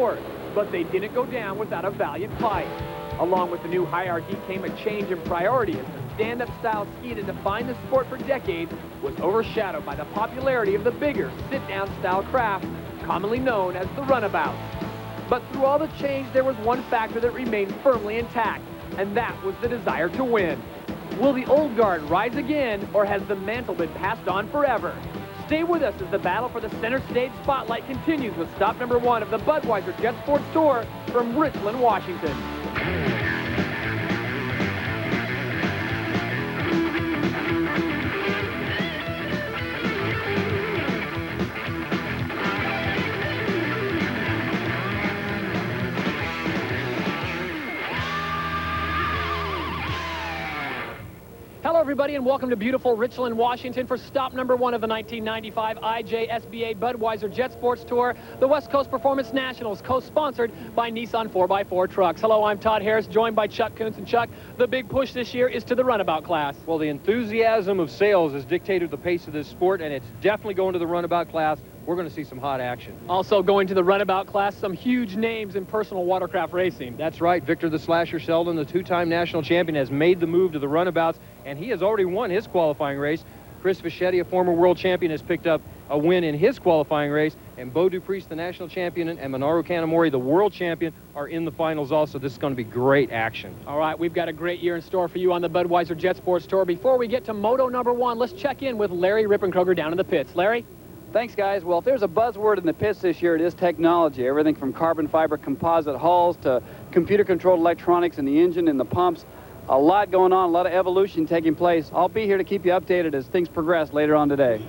sport. But they didn't go down without a valiant fight. Along with the new hierarchy came a change in priority as the stand-up style ski that defined the sport for decades was overshadowed by the popularity of the bigger sit-down style craft, commonly known as the runabout. But through all the change, there was one factor that remained firmly intact, and that was the desire to win. Will the old guard rise again, or has the mantle been passed on forever? Stay with us as the battle for the center stage spotlight continues with stop number 1 of the Budweiser Jet Sports Tour from Richland, Washington. Hello, everybody, and welcome to beautiful Richland, Washington for stop number 1 of the 1995 IJSBA Budweiser Jet Sports Tour, the West Coast Performance Nationals, co-sponsored by Nissan 4x4 trucks. Hello, I'm Todd Harris, joined by Chuck Kuntz. And Chuck, the big push this year is to the runabout class. Well, the enthusiasm of sales has dictated the pace of this sport, and it's definitely going to the runabout class. We're going to see some hot action. Also going to the runabout class, some huge names in personal watercraft racing. That's right. Victor the Slasher Sheldon, the two-time national champion, has made the move to the runabouts, and he has already won his qualifying race. Chris Fischetti, a former world champion, has picked up a win in his qualifying race, and Beau Dupriest, the national champion, and Minoru Kanamori, the world champion, are in the finals also. This is going to be great action. All right, we've got a great year in store for you on the Budweiser Jet Sports Tour. Before we get to moto number 1, let's check in with Larry Rippenkroger down in the pits. Larry? Thanks, guys. Well, if there's a buzzword in the pits this year, it is technology. Everything from carbon fiber composite hulls to computer-controlled electronics in the engine and the pumps. A lot going on, a lot of evolution taking place. I'll be here to keep you updated as things progress later on today.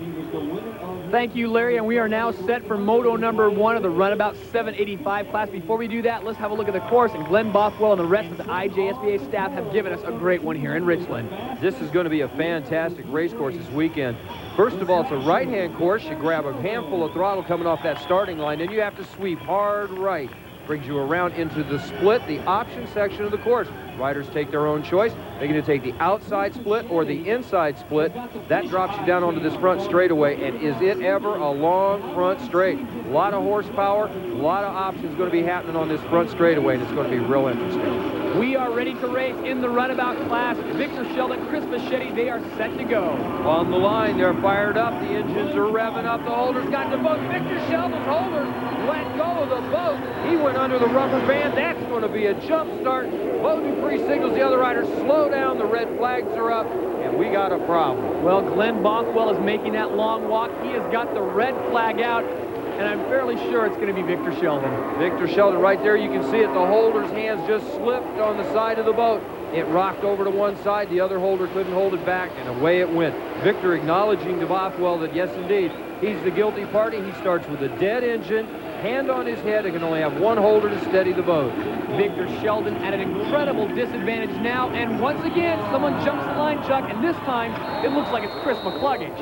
Thank you, Larry, and we are now set for moto number 1 of the Runabout 785 class. Before we do that, let's have a look at the course, and Glenn Bothwell and the rest of the IJSBA staff have given us a great one here in Richland. This is going to be a fantastic race course this weekend. First of all, it's a right-hand course. You grab a handful of throttle coming off that starting line, then you have to sweep hard right. Brings you around into the split, the option section of the course. Riders take their own choice. They're going to take the outside split or the inside split. That drops you down onto this front straightaway, and is it ever a long front straight? A lot of horsepower, a lot of options going to be happening on this front straightaway, and it's going to be real interesting. We are ready to race in the runabout class. Victor Sheldon, Chris Fischetti, they are set to go. On the line, they're fired up. The engines are revving up. The holders got the boat. Victor Sheldon's holders let go of the boat. He went under the rubber band. That's going to be a jump start. Beau Dupriest signals the other riders, slow down. The red flags are up, and we got a problem. Well, Glenn Bothwell is making that long walk. He has got the red flag out, and I'm fairly sure it's going to be Victor Sheldon. Victor Sheldon right there. You can see it. The holder's hands just slipped on the side of the boat. It rocked over to one side. The other holder couldn't hold it back, and away it went. Victor acknowledging to Bothwell that, yes, indeed, he's the guilty party. He starts with a dead engine, hand on his head. He can only have one holder to steady the boat. Victor Sheldon at an incredible disadvantage now, and once again, someone jumps the line, Chuck, and this time, it looks like it's Chris McCluggage.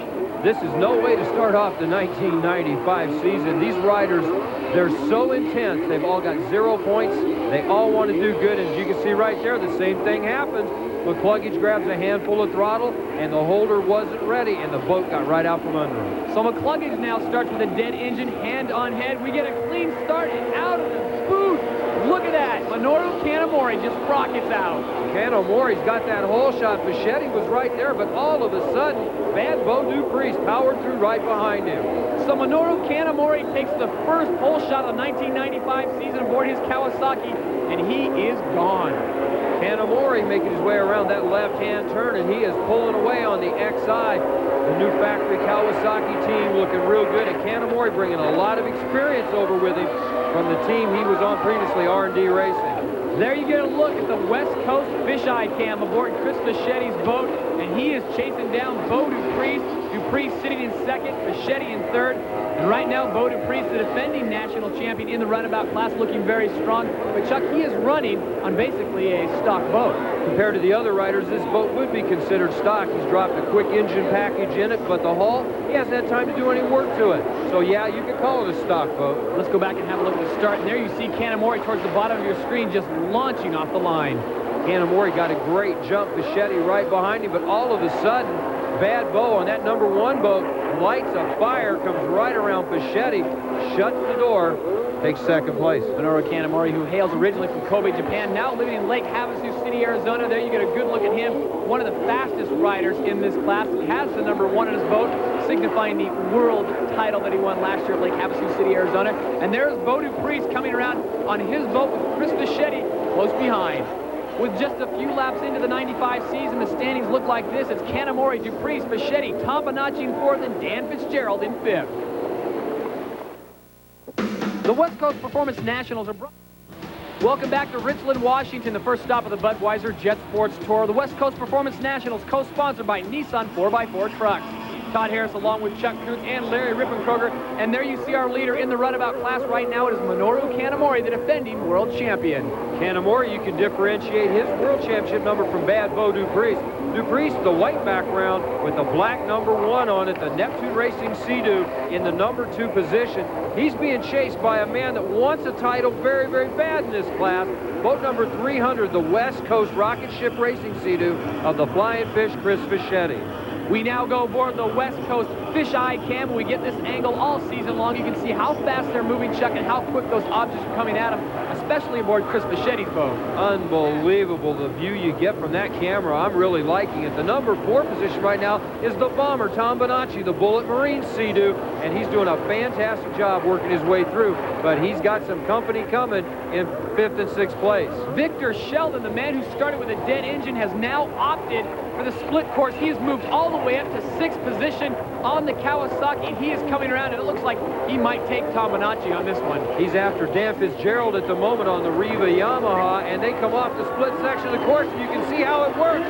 This is no way to start off the 1995 season. These riders, they're so intense. They've all got 0 points. They all want to do good. As you can see right there, the same thing happens. McCluggage grabs a handful of throttle, and the holder wasn't ready, and the boat got right out from under him. So McCluggage now starts with a dead engine, hand on head. We get a clean start and out of the boot. Look at that. Minoru Kanamori just rockets out. Kanamori's got that hole shot. Fischetti was right there, but all of a sudden, bad Beau Dupriest powered through right behind him. So Minoru Kanamori takes the first pole shot of the 1995 season aboard his Kawasaki, and he is gone. Kanamori making his way around that left-hand turn, and he is pulling away on the XI. The new factory Kawasaki team looking real good, and Kanamori bringing a lot of experience over with him from the team he was on previously, R&D Racing. There you get a look at the West Coast fisheye cam aboard Chris Fischetti's boat, and he is chasing down Beau Dupriest. Dupriest sitting in second, Fischetti in third. And right now, Beau Dupriest, the defending national champion in the runabout class, looking very strong. But Chuck, he is running on basically a stock boat. Compared to the other riders, this boat would be considered stock. He's dropped a quick engine package in it, but the hull, he hasn't had time to do any work to it. So yeah, you could call it a stock boat. Let's go back and have a look at the start. And there you see Kanamori towards the bottom of your screen just launching off the line. Kanamori got a great jump, Fischetti right behind him, but all of a sudden, bad Beau on that #1 boat lights a fire, comes right around Fischetti, shuts the door. takes second place. Minoru Kanemaru, who hails originally from Kobe, Japan, now living in Lake Havasu City, Arizona. There you get a good look at him. One of the fastest riders in this class. He has the number 1 on his boat, signifying the world title that he won last year at Lake Havasu City, Arizona. And there's Beau Dupreece coming around on his boat with Chris Fischetti close behind. With just a few laps into the 95 season, the standings look like this. It's Kanemaru, Dupreece, Fischetti, Tom Bonacci in 4th, and Dan Fitzgerald in 5th. The West Coast Performance Nationals are brought. Welcome back to Richland, Washington, the first stop of the Budweiser Jet Sports Tour. The West Coast Performance Nationals, co-sponsored by Nissan 4x4 Trucks. Todd Harris along with Chuck Kuntz and Larry Rippenkroger. And there you see our leader in the runabout class right now. It is Minoru Kanemaru, the defending world champion. Kanemaru, you can differentiate his world championship number from bad Beau Dupreece. Dupreece, the white background with the black number 1 on it, the Neptune Racing Sea-Doo in the number 2 position. He's being chased by a man that wants a title very, very bad in this class. Boat number 300, the West Coast Rocket Ship Racing Sea-Doo of the Flying Fish, Chris Fischetti. We now go aboard the West Coast Fish-Eye Cam. We get this angle all season long. You can see how fast they're moving, Chuck, and how quick those objects are coming at them, especially aboard Chris Fischetti's boat. Unbelievable, the view you get from that camera. I'm really liking it. The number 4 position right now is the bomber, Tom Bonacci, the Bullet Marine Sea-Doo, and he's doing a fantastic job working his way through, but he's got some company coming in 5th and 6th place. Victor Sheldon, the man who started with a dead engine, has now opted for the split course. He has moved all the way up to 6th position on the Kawasaki. He is coming around, and it looks like he might take Tom Bonacci on this one. He's after Dan Fitzgerald at the moment on the Riva Yamaha, and they come off the split section of the course, and you can see how it works.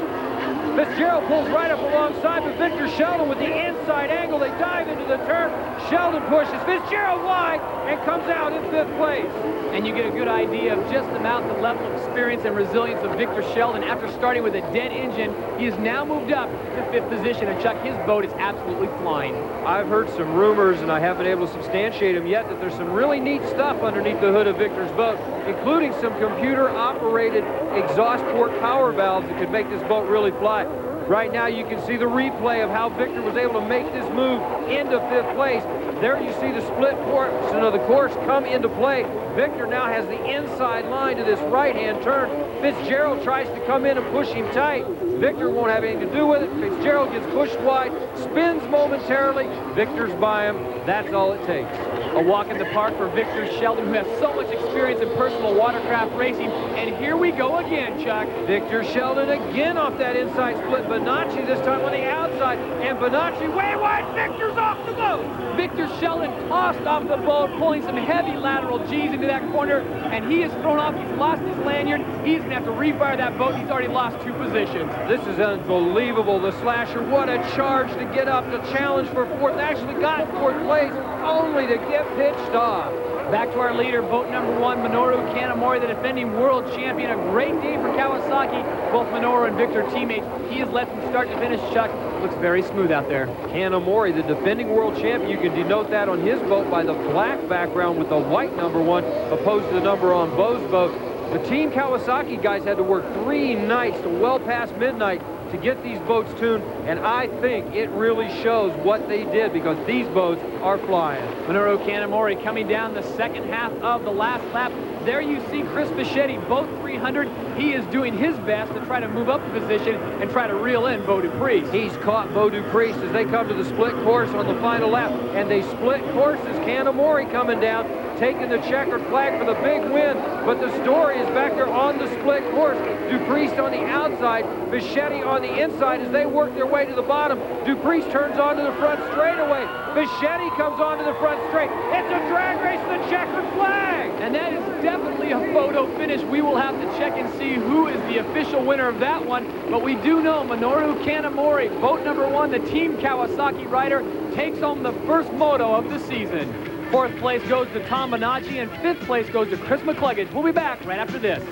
Fitzgerald pulls right up alongside with Victor Sheldon with the inside angle. They dive into the turn. Sheldon pushes Fitzgerald wide and comes out in 5th place. And you get a good idea of just the level of experience and resilience of Victor Sheldon. After starting with a dead engine, he has now moved up to 5th position. And Chuck, his boat is absolutely flying. I've heard some rumors, and I haven't been able to substantiate them yet, that there's some really neat stuff underneath the hood of Victor's boat, including some computer-operated exhaust port power valves that could make this boat really fly. Right now you can see the replay of how Victor was able to make this move into 5th place. There you see the split portion of the course come into play. Victor now has the inside line to this right-hand turn. Fitzgerald tries to come in and push him tight. Victor won't have anything to do with it. Fitzgerald gets pushed wide, spins momentarily. Victor's by him. That's all it takes. A walk in the park for Victor Sheldon, who has so much experience in personal watercraft racing. And here we go again, Chuck. Victor Sheldon again off that inside split. Bonacci this time on the outside. And Bonacci way wide. Victor's off the boat. Victor Sheldon tossed off the boat, pulling some heavy lateral G's into that corner. And he is thrown off. He's lost his lanyard. He's going to have to refire that boat. He's already lost 2 positions. This is unbelievable. The Slasher, what a charge to get up, to challenge for 4th. Actually got 4th place, only to get pitched off. Back to our leader, boat number 1, Minoru Kanemaru, the defending world champion. A great day for Kawasaki. Both Minoru and Victor teammates. He has led from start to finish, Chuck. Looks very smooth out there. Kanemaru, the defending world champion, you can denote that on his boat by the black background with the white number 1 opposed to the number on Beau's boat. The Team Kawasaki guys had to work 3 nights to well past midnight to get these boats tuned, and I think it really shows what they did, because these boats are flying. Minoru Kanemaru coming down the second half of the last lap. There you see Chris Fischetti, boat 300. He is doing his best to try to move up the position and try to reel in Beau Dupreece. He's caught Beau Dupreece as they come to the split course on the final lap, and they split courses. Kanemaru coming down, taking the checkered flag for the big win, but the story is back there on the split course. Dupreece on the outside, Fischetti on the inside as they work their way to the bottom. Dupreece turns onto the front straightaway. Fischetti comes onto the front straight. It's a drag race to the checkered flag. And that is definitely a photo finish. We will have to check and see who is the official winner of that one. But we do know Minoru Kanemaru, boat number 1, the Team Kawasaki rider, takes home the first moto of the season. 4th place goes to Tom Bonacci, and 5th place goes to Chris McCluggage. We'll be back right after this.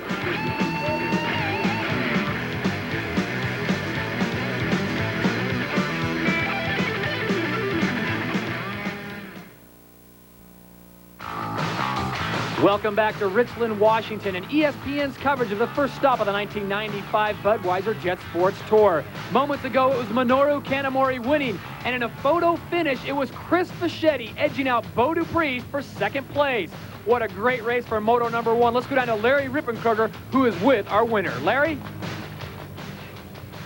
Welcome back to Richland, Washington, and ESPN's coverage of the first stop of the 1995 Budweiser Jet Sports Tour. Moments ago, it was Minoru Kanemaru winning, and in a photo finish, it was Chris Fischetti edging out Beau Dupreece for 2nd place. What a great race for Moto number 1. Let's go down to Larry Rippenkruger, who is with our winner. Larry?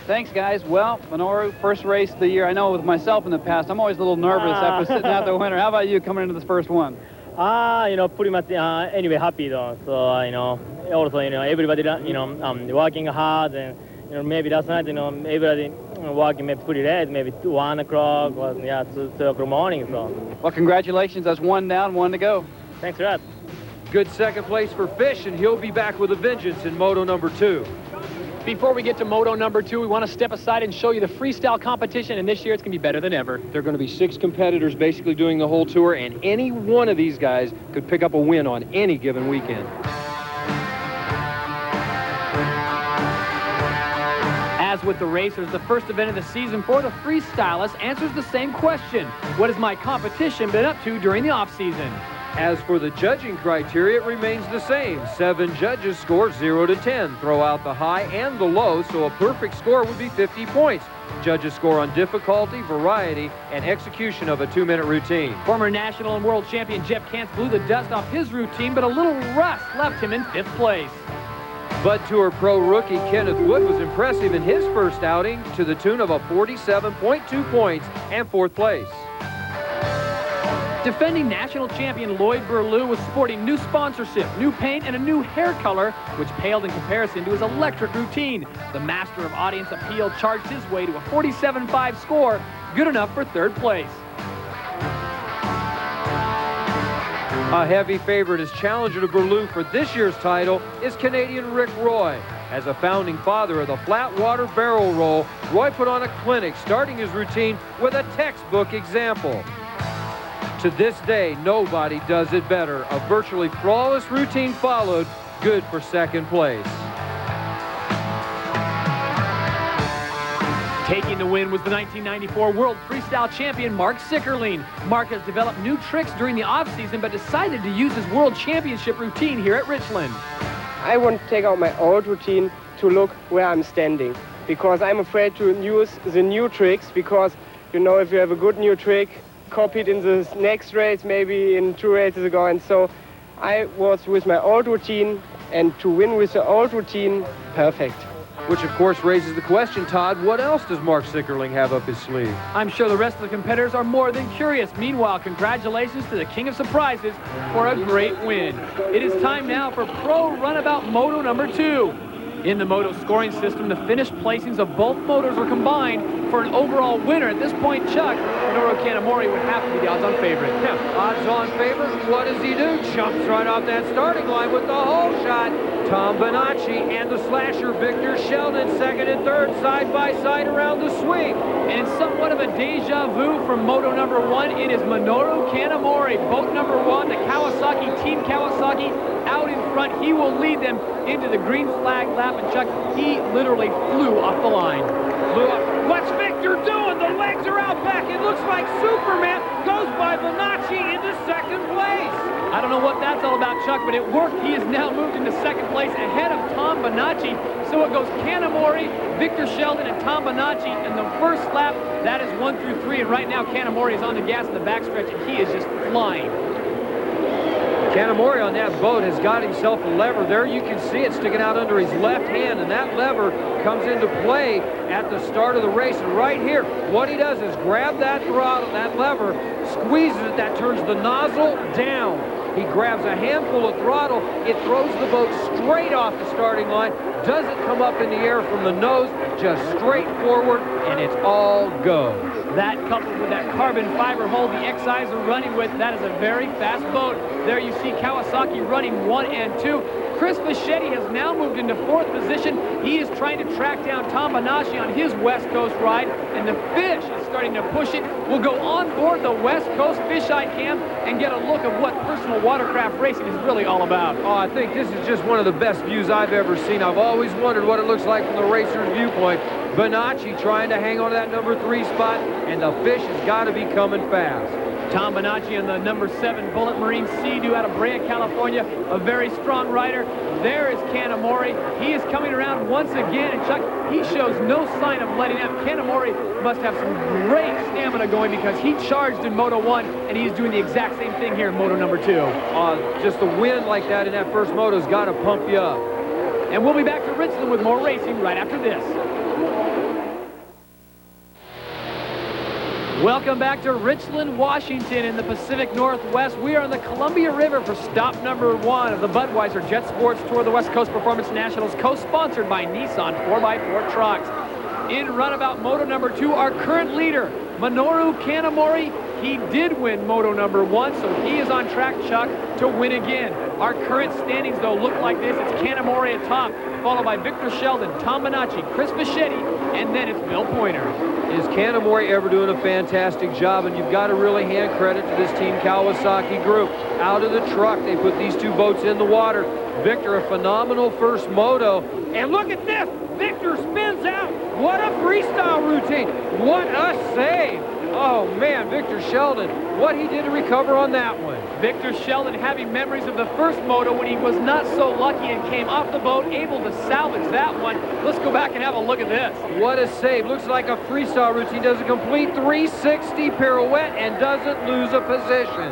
Thanks, guys. Well, Minoru, first race of the year. I know with myself in the past, I'm always a little nervous after sitting out the winner. How about you coming into this first one? Pretty much, anyway, happy though. So, also, everybody, working hard, and, maybe last night, everybody working maybe pretty late, maybe 1 o'clock, or, 2 o'clock morning, so. Well, congratulations. That's 1 down, 1 to go. Thanks for that. Good second place for Fish, and he'll be back with a vengeance in Moto number 2. Before we get to Moto number 2, we want to step aside and show you the freestyle competition, and this year it's going to be better than ever. There are going to be 6 competitors basically doing the whole tour, and any one of these guys could pick up a win on any given weekend. As with the racers, the first event of the season for the freestylist answers the same question. What has my competition been up to during the off-season? As for the judging criteria, it remains the same. 7 judges score 0 to 10. Throw out the high and the low, so a perfect score would be 50 points. Judges score on difficulty, variety, and execution of a 2-minute routine. Former national and world champion Jeff Kantz blew the dust off his routine, but a little rust left him in 5th place. Bud Tour Pro rookie Kenneth Wood was impressive in his first outing to the tune of a 47.2 points and 4th place. Defending national champion Lloyd Burlew was sporting new sponsorship, new paint, and a new hair color, which paled in comparison to his electric routine. The master of audience appeal charged his way to a 47.5 score, good enough for 3rd place. A heavy favorite as challenger to Burlew for this year's title is Canadian Rick Roy. As a founding father of the flat water barrel roll, Roy put on a clinic, starting his routine with a textbook example. To this day, nobody does it better. A virtually flawless routine followed, good for 2nd place. Taking the win was the 1994 World Freestyle Champion Mark Sickerling. Mark has developed new tricks during the off-season, but decided to use his World Championship routine here at Richland. I want to take out my old routine to look where I'm standing, because I'm afraid to use the new tricks, because, if you have a good new trick, copied in the next race, maybe in 2 races ago, and so I was with my old routine, and to win with the old routine, perfect. Which of course raises the question, Todd, what else does Mark Sickerling have up his sleeve? I'm sure the rest of the competitors are more than curious. Meanwhile, congratulations to the king of surprises for a great win. It is time now for Pro Runabout Moto number 2. In the Moto scoring system, the finished placings of both motors were combined for an overall winner. At this point, Chuck, Minoru Kanamori would have to be the odds-on favorite. Yeah, odds-on favorite, what does he do? Jumps right off that starting line with the hole shot. Tom Bonacci and the slasher Victor Sheldon, 2nd and 3rd, side by side around the swing. And in somewhat of a deja vu from Moto number 1, it is Minoru Kanamori, boat number 1, the Kawasaki, Team Kawasaki, out in front. He will lead them into the green flag lap, and Chuck, he literally flew off the line. Flew up. What's Victor doing? The legs are out back. It looks like Superman goes by Bonacci into 2nd place. I don't know what that's all about, Chuck, but it worked. He is now moved into 2nd place ahead of Tom Bonacci. So it goes Kanamori, Victor Sheldon, and Tom Bonacci in the first lap. That is 1 through 3, and right now Kanamori is on the gas in the backstretch, and he is just flying. Kanamori on that boat has got himself a lever. There you can see it sticking out under his left hand, and that lever comes into play at the start of the race. And right here, what he does is grab that throttle, that lever, squeezes it, that turns the nozzle down. He grabs a handful of throttle, it throws the boat straight off the starting line, doesn't come up in the air from the nose, just straight forward, and it's all go. That coupled with that carbon fiber hull the XIs are running with, that is a very fast boat. There you see Kawasaki running 1 and 2. Chris Fischetti has now moved into 4th position. He is trying to track down Tom Bonacci on his West Coast ride, and the Fish is starting to push it. We'll go on board the West Coast Fisheye Cam and get a look of what personal watercraft racing is really all about. Oh, I think this is just one of the best views I've ever seen. I've always wondered what it looks like from the racer's viewpoint. Bonacci trying to hang on to that number 3 spot, and the Fish has got to be coming fast. Tom Bonacci on the number 7 Bullet Marine Sea-Doo out of Brea, California, a very strong rider. There is Kanamori. He is coming around once again, and Chuck, he shows no sign of letting up. Kanamori must have some great stamina going because he charged in Moto 1, and he's doing the exact same thing here in Moto number 2. Just a win like that in that first moto's got to pump you up. And we'll be back to Richland with more racing right after this. Welcome back to Richland, Washington in the Pacific Northwest. We are on the Columbia River for stop number 1 of the Budweiser Jet Sports Tour of the West Coast Performance Nationals, co-sponsored by Nissan 4x4 trucks. In runabout Moto number 2, our current leader, Minoru Kanamori. He did win Moto number 1, so he is on track, Chuck, to win again. Our current standings, though, look like this. It's Kanamori atop, followed by Victor Sheldon, Tom Bonacci, Chris Fischetti, and then it's Bill Pointer. Is Kanamori ever doing a fantastic job? And you've got to really hand credit to this Team Kawasaki group. Out of the truck, they put these 2 boats in the water. Victor, a phenomenal first moto. And look at this! Victor spins out! What a freestyle routine! What a save! Oh man, Victor Sheldon, what he did to recover on that one. Victor Sheldon having memories of the first moto when he was not so lucky and came off the boat, able to salvage that one. Let's go back and have a look at this. What a save. Looks like a freestyle routine. Does a complete 360 pirouette and doesn't lose a position.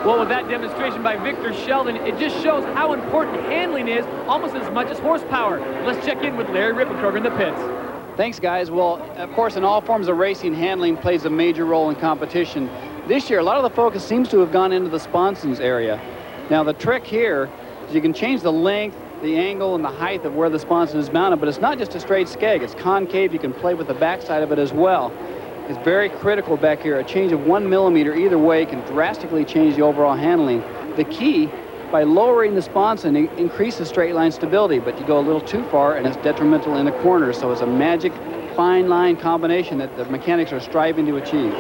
Well, with that demonstration by Victor Sheldon, it just shows how important handling is, almost as much as horsepower. Let's check in with Larry Rippenkroger in the pits. Thanks, guys. Well, of course, in all forms of racing, handling plays a major role in competition. This year, a lot of the focus seems to have gone into the sponsons area. Now, the trick here is you can change the length, the angle, and the height of where the sponson is mounted, but it's not just a straight skeg. It's concave. You can play with the backside of it as well. It's very critical back here. A change of 1 millimeter either way can drastically change the overall handling. The key, by lowering the sponson, it increases straight line stability, but you go a little too far and it's detrimental in the corners. So it's a magic fine line combination that the mechanics are striving to achieve.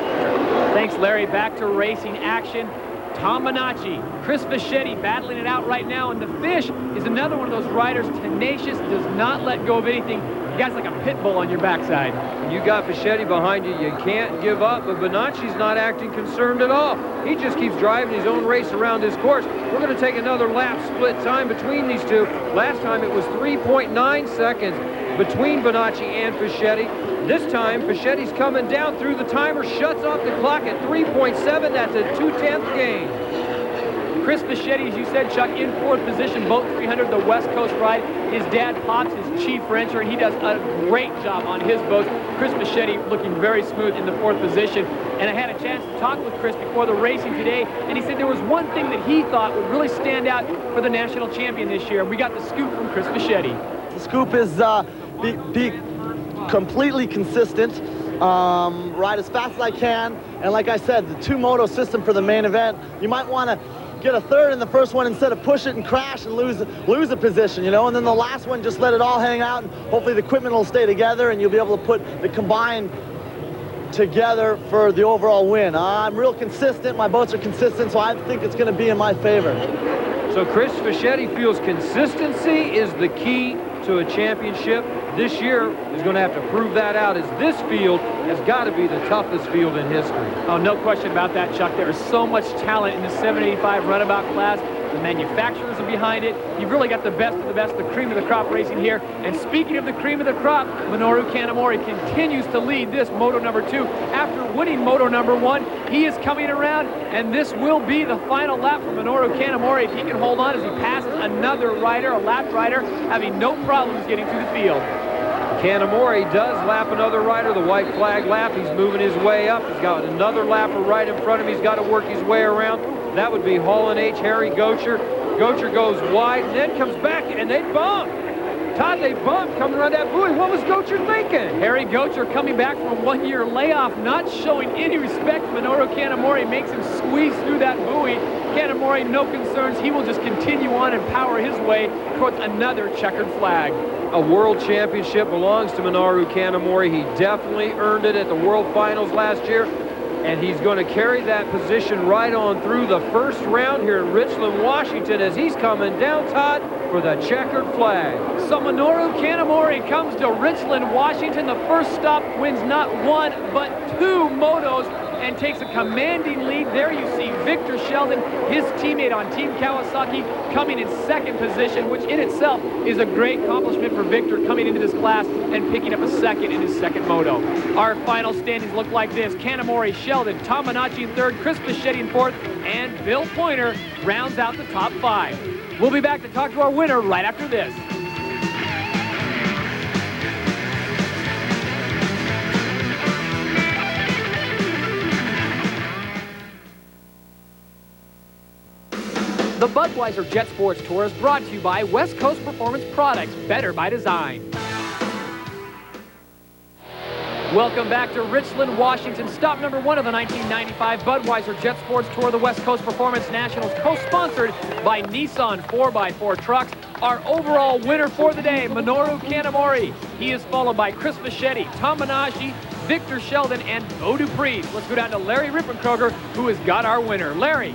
Thanks, Larry. Back to racing action. Tom Bonacci, Chris Fischetti battling it out right now, and the Fish is another one of those riders, tenacious, does not let go of anything. You guys like a pit bull on your backside. You got Fischetti behind you. You can't give up, but Bonacci's not acting concerned at all. He just keeps driving his own race around his course. We're going to take another lap split time between these two. Last time it was 3.9 seconds between Bonacci and Fischetti. This time, Fischetti's coming down through the timer, shuts off the clock at 3.7. That's a 2/10 gain. Chris Fischetti, as you said, Chuck, in 4th position, boat 300, the West Coast ride. His dad, Pops, is chief Frencher, and he does a great job on his boats. Chris Fischetti looking very smooth in the 4th position. And I had a chance to talk with Chris before the racing today, and he said there was one thing that he thought would really stand out for the national champion this year. We got the scoop from Chris Fischetti. The scoop is be completely consistent, ride as fast as I can, and like I said, the 2-moto system for the main event, you might want to get a third in the first one instead of push it and crash and lose a position, you know, and then the last one, just let it all hang out, and hopefully the equipment will stay together and you'll be able to put the combined together for the overall win. I'm real consistent, my boats are consistent, so I think it's going to be in my favor. So Chris Fischetti feels consistency is the key to a championship. This year is going to have to prove that out, as this field has got to be the toughest field in history. Oh, no question about that, Chuck. There is so much talent in the 785 runabout class. The manufacturers are behind it. You've really got the best of the best, the cream of the crop racing here. And speaking of the cream of the crop, Minoru Kanamori continues to lead this Moto number 2. After winning Moto number 1, he is coming around, and this will be the final lap for Minoru Kanamori if he can hold on as he passes another rider, a lap rider, having no problems getting through the field. Kanamori does lap another rider, the white flag lap. He's moving his way up. He's got another lapper right in front of him. He's got to work his way around. That would be Hall & H, Harry Gocher. Gocher goes wide and then comes back, and they bump. Todd, they bumped coming around that buoy. What was Gocher thinking? Harry Gocher coming back from a 1-year layoff, not showing any respect. Minoru Kanamori makes him squeeze through that buoy. Kanamori, no concerns. He will just continue on and power his way towards another checkered flag. A world championship belongs to Minoru Kanamori. He definitely earned it at the World Finals last year, and he's going to carry that position right on through the first round here in Richland, Washington, as he's coming down, Todd, for the checkered flag. So Minoru Kanamori comes to Richland, Washington. The first stop wins not 1, but 2 motos, and takes a commanding lead. There you see Victor Sheldon, his teammate on Team Kawasaki, coming in second position, which in itself is a great accomplishment for Victor coming into this class and picking up a second in his second moto. Our final standings look like this. Kanamori, Sheldon, Tom Minacci in third, Chris Fischetti in fourth, and Bill Pointer rounds out the top 5. We'll be back to talk to our winner right after this. The Budweiser Jet Sports Tour is brought to you by West Coast Performance Products, better by design. Welcome back to Richland, Washington. Stop number 1 of the 1995 Budweiser Jet Sports Tour, the West Coast Performance Nationals, co-sponsored by Nissan 4x4 trucks. Our overall winner for the day, Minoru Kanamori. He is followed by Chris Fischetti, Tom Minacci, Victor Sheldon, and Bo Dupree. Let's go down to Larry Rippenkroger, who has got our winner. Larry.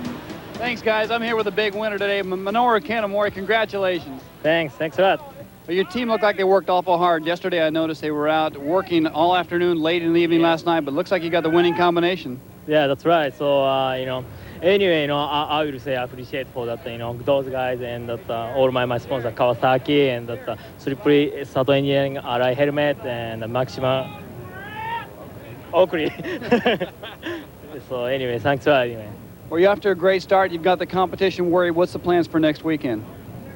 Thanks, guys. I'm here with a big winner today, Minoru Kanamori. Congratulations. Thanks a lot. Well, your team looked like they worked awful hard. Yesterday, I noticed they were out working all afternoon, late in the evening last night, but looks like you got the winning combination. Yeah, that's right. So, anyway, I will say I appreciate for that, those guys and that all my sponsor, Kawasaki, and that Slippery, Sato Engineering, Arai Helmet, and Maxima Oakley. So, anyway, thanks a lot, anyway. Well, you're after a great start. You've got the competition worried. What's the plans for next weekend?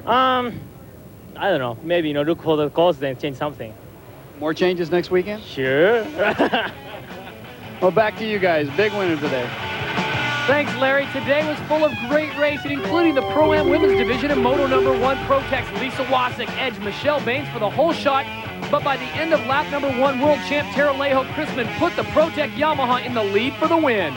I don't know. Maybe, look for the course and change something. More changes next weekend? Sure. Well, back to you guys. Big winner today. Thanks, Larry. Today was full of great racing, including the Pro-Am Women's Division in Moto number 1. Pro-Tech's Lisa Wasik edged Michelle Baines for the whole shot, but by the end of lap number 1, world champ Tara Lejo-Chrisman put the Pro-Tech Yamaha in the lead for the win.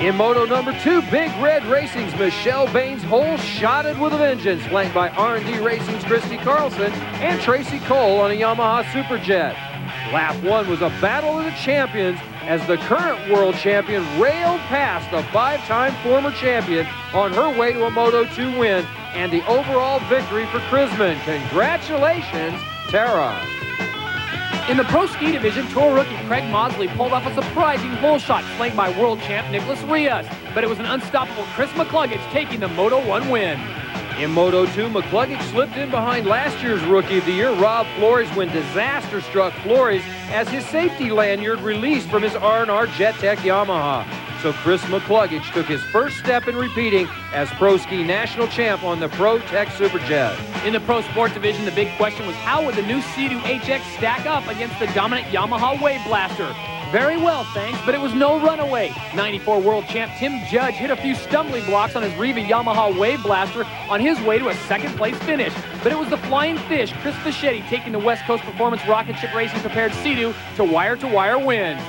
In Moto number 2, Big Red Racing's Michelle Baines hole shotted with a vengeance, flanked by R&D Racing's Christy Carlson and Tracy Cole on a Yamaha Superjet. Lap 1 was a battle of the champions as the current world champion railed past the 5-time former champion on her way to a Moto 2 win and the overall victory for Chrisman. Congratulations, Tara. In the Pro Ski Division, Tour rookie Craig Mosley pulled off a surprising hole shot flanked by world champ Nicholas Rios, but it was an unstoppable Chris McCluggage taking the Moto 1 win. In Moto 2, McCluggage slipped in behind last year's Rookie of the Year, Rob Flores, when disaster struck Flores as his safety lanyard released from his R&R JetTech Yamaha. So Chris McCluggage took his first step in repeating as Pro Ski National Champ on the Pro-Tech Superjet. In the Pro Sport Division, the big question was how would the new Sea-Doo HX stack up against the dominant Yamaha Wave Blaster? Very well, thanks, but it was no runaway. 94 world champ Tim Judge hit a few stumbling blocks on his Riva Yamaha Wave Blaster on his way to a second-place finish. But it was the Flying Fish, Chris Fischetti, taking the West Coast Performance Rocket Ship Racing prepared Sea-Doo to wire-to-wire wins.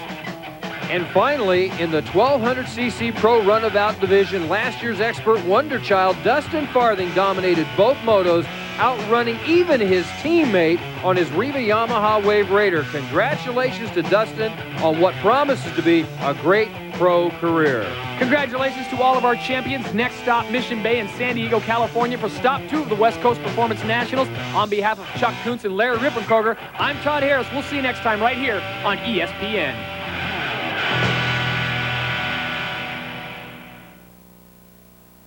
And finally, in the 1200cc Pro Runabout division, last year's expert wonderchild Dustin Farthing dominated both motos, outrunning even his teammate on his Riva Yamaha Wave Raider. Congratulations to Dustin on what promises to be a great pro career. Congratulations to all of our champions. Next stop, Mission Bay in San Diego, California for stop 2 of the West Coast Performance Nationals. On behalf of Chuck Kuntz and Larry Rippenkroger, I'm Todd Harris. We'll see you next time right here on ESPN.